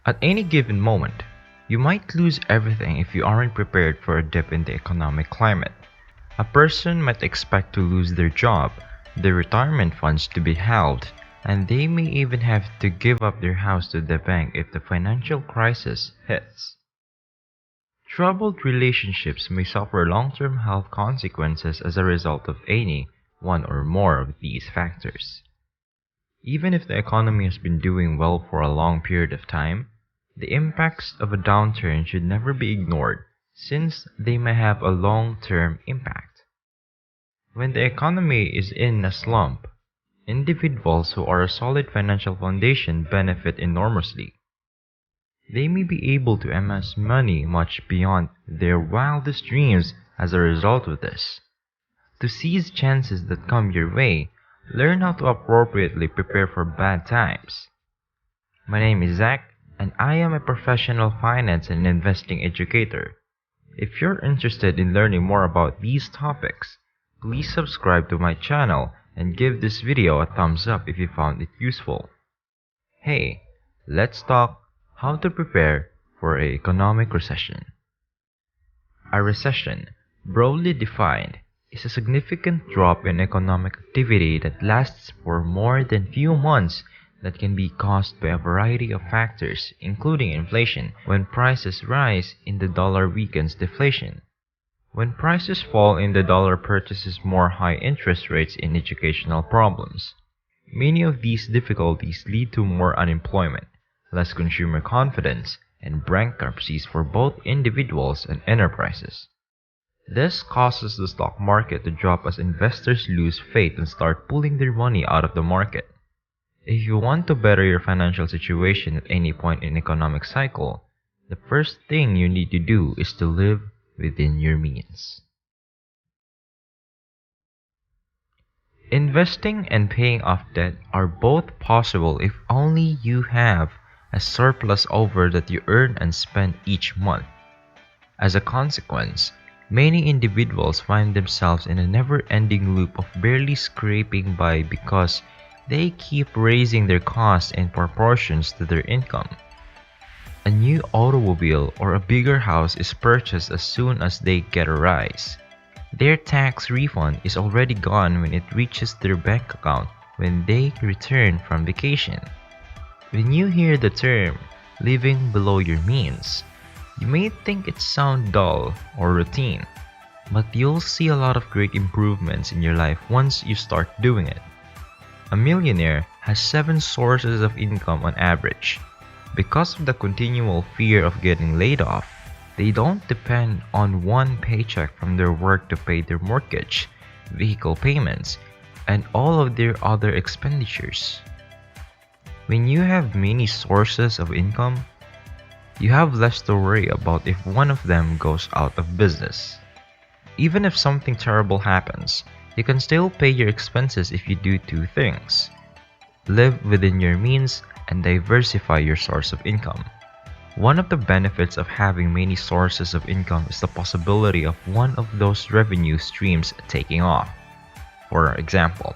At any given moment, you might lose everything if you aren't prepared for a dip in the economic climate. A person might expect to lose their job, their retirement funds to be held, and they may even have to give up their house to the bank if the financial crisis hits. Troubled relationships may suffer long-term health consequences as a result of any one or more of these factors. Even if the economy has been doing well for a long period of time, the impacts of a downturn should never be ignored since they may have a long-term impact. When the economy is in a slump, individuals who are a solid financial foundation benefit enormously. They may be able to amass money much beyond their wildest dreams as a result of this. To seize chances that come your way, learn how to appropriately prepare for bad times. My name is Zach, and I am a professional finance and investing educator. If you're interested in learning more about these topics, please subscribe to my channel and give this video a thumbs up if you found it useful. Hey, let's talk how to prepare for an economic recession. A recession, broadly defined, is a significant drop in economic activity that lasts for more than few months that can be caused by a variety of factors, including inflation. When prices rise in the dollar weakens deflation. When prices fall in the dollar purchases more high interest rates in educational problems. Many of these difficulties lead to more unemployment, less consumer confidence, and bankruptcies for both individuals and enterprises. This causes the stock market to drop as investors lose faith and start pulling their money out of the market. If you want to better your financial situation at any point in economic cycle, the first thing you need to do is to live within your means. Investing and paying off debt are both possible if only you have a surplus over that you earn and spend each month. As a consequence, many individuals find themselves in a never-ending loop of barely scraping by because they keep raising their costs in proportions to their income. A new automobile or a bigger house is purchased as soon as they get a rise. Their tax refund is already gone when it reaches their bank account when they return from vacation. When you hear the term living below your means, you may think it sounds dull or routine, but you'll see a lot of great improvements in your life once you start doing it. A millionaire has 7 sources of income on average. Because of the continual fear of getting laid off, they don't depend on one paycheck from their work to pay their mortgage, vehicle payments, and all of their other expenditures. When you have many sources of income, you have less to worry about if one of them goes out of business. Even if something terrible happens, you can still pay your expenses if you do 2 things. Live within your means and diversify your source of income. One of the benefits of having many sources of income is the possibility of one of those revenue streams taking off. For example,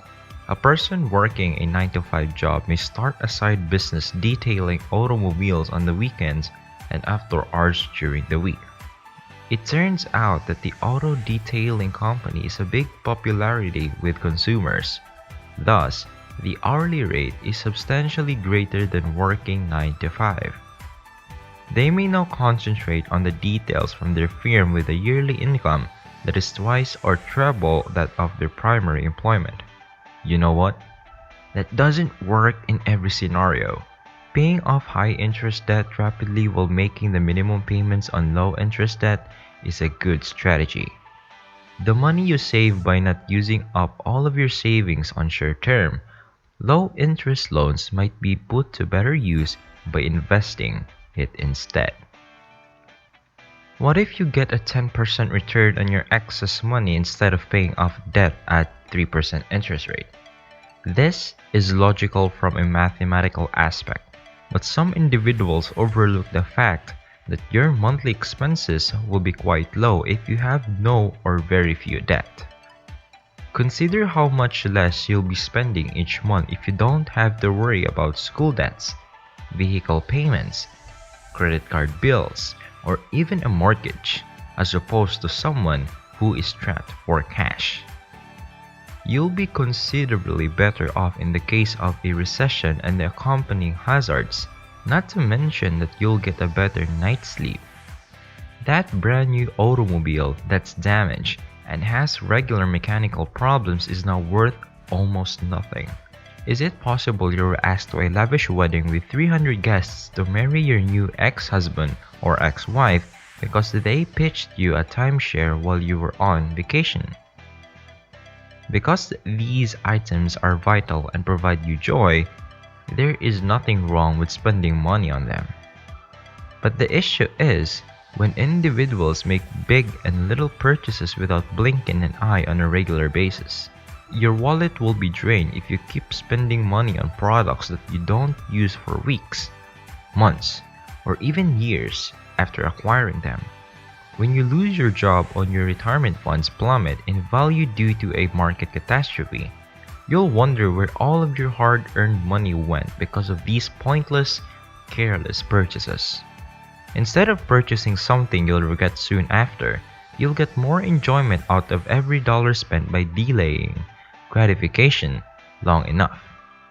a person working a 9-to-5 job may start a side business detailing automobiles on the weekends and after hours during the week. It turns out that the auto detailing company is a big popularity with consumers. Thus, the hourly rate is substantially greater than working 9 to 5. They may now concentrate on the details from their firm with a yearly income that is twice or treble that of their primary employment. You know what? That doesn't work in every scenario. Paying off high-interest debt rapidly while making the minimum payments on low-interest debt is a good strategy. The money you save by not using up all of your savings on short-term, low-interest loans might be put to better use by investing it instead. What if you get a 10% return on your excess money instead of paying off debt at 3% interest rate? This is logical from a mathematical aspect, but some individuals overlook the fact that your monthly expenses will be quite low if you have no or very few debt. Consider how much less you'll be spending each month if you don't have to worry about school debts, vehicle payments, credit card bills, or even a mortgage, as opposed to someone who is strapped for cash. You'll be considerably better off in the case of a recession and the accompanying hazards, not to mention that you'll get a better night's sleep. That brand new automobile that's damaged and has regular mechanical problems is now worth almost nothing. Is it possible you were asked to a lavish wedding with 300 guests to marry your new ex-husband or ex-wife because they pitched you a timeshare while you were on vacation? Because these items are vital and provide you joy, there is nothing wrong with spending money on them. But the issue is when individuals make big and little purchases without blinking an eye on a regular basis. Your wallet will be drained if you keep spending money on products that you don't use for weeks, months, or even years after acquiring them. When you lose your job or your retirement funds plummet in value due to a market catastrophe, you'll wonder where all of your hard-earned money went because of these pointless, careless purchases. Instead of purchasing something you'll regret soon after, you'll get more enjoyment out of every dollar spent by delaying gratification long enough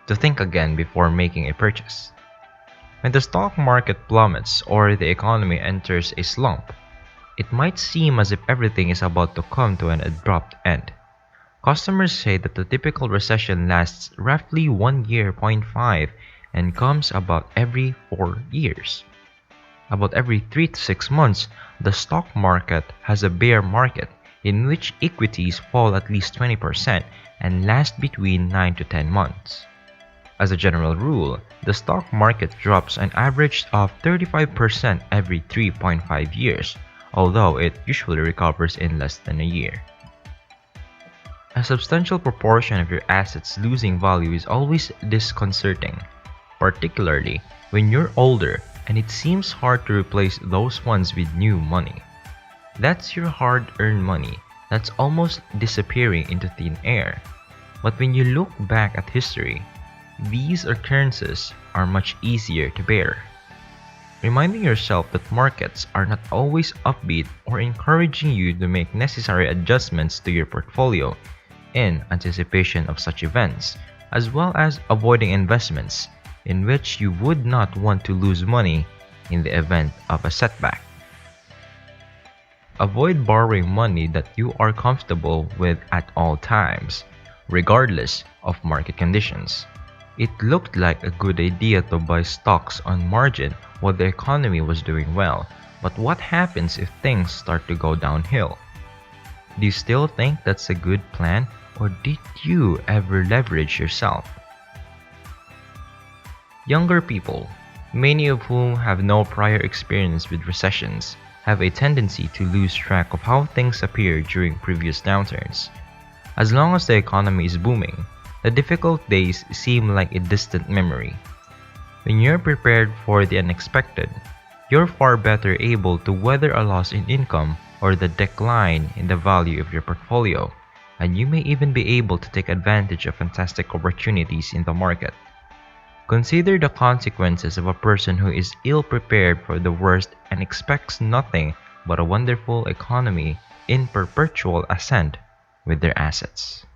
to think again before making a purchase. When the stock market plummets or the economy enters a slump, it might seem as if everything is about to come to an abrupt end. Customers say that the typical recession lasts roughly 1 year, 0.5, and comes about every 4 years. About every 3 to 6 months, the stock market has a bear market in which equities fall at least 20% and last between 9 to 10 months. As a general rule, the stock market drops an average of 35% every 3.5 years, although it usually recovers in less than a year. A substantial proportion of your assets losing value is always disconcerting, particularly when you're older and it seems hard to replace those funds with new money. That's your hard-earned money that's almost disappearing into thin air. But when you look back at history, these occurrences are much easier to bear. Reminding yourself that markets are not always upbeat or encouraging you to make necessary adjustments to your portfolio in anticipation of such events, as well as avoiding investments in which you would not want to lose money in the event of a setback. Avoid borrowing money that you are comfortable with at all times, regardless of market conditions. It looked like a good idea to buy stocks on margin while the economy was doing well, but what happens if things start to go downhill? Do you still think that's a good plan, or did you ever leverage yourself? Younger people, many of whom have no prior experience with recessions, have a tendency to lose track of how things appeared during previous downturns. As long as the economy is booming, the difficult days seem like a distant memory. When you're prepared for the unexpected, you're far better able to weather a loss in income or the decline in the value of your portfolio, and you may even be able to take advantage of fantastic opportunities in the market. Consider the consequences of a person who is ill-prepared for the worst and expects nothing but a wonderful economy in perpetual ascent with their assets.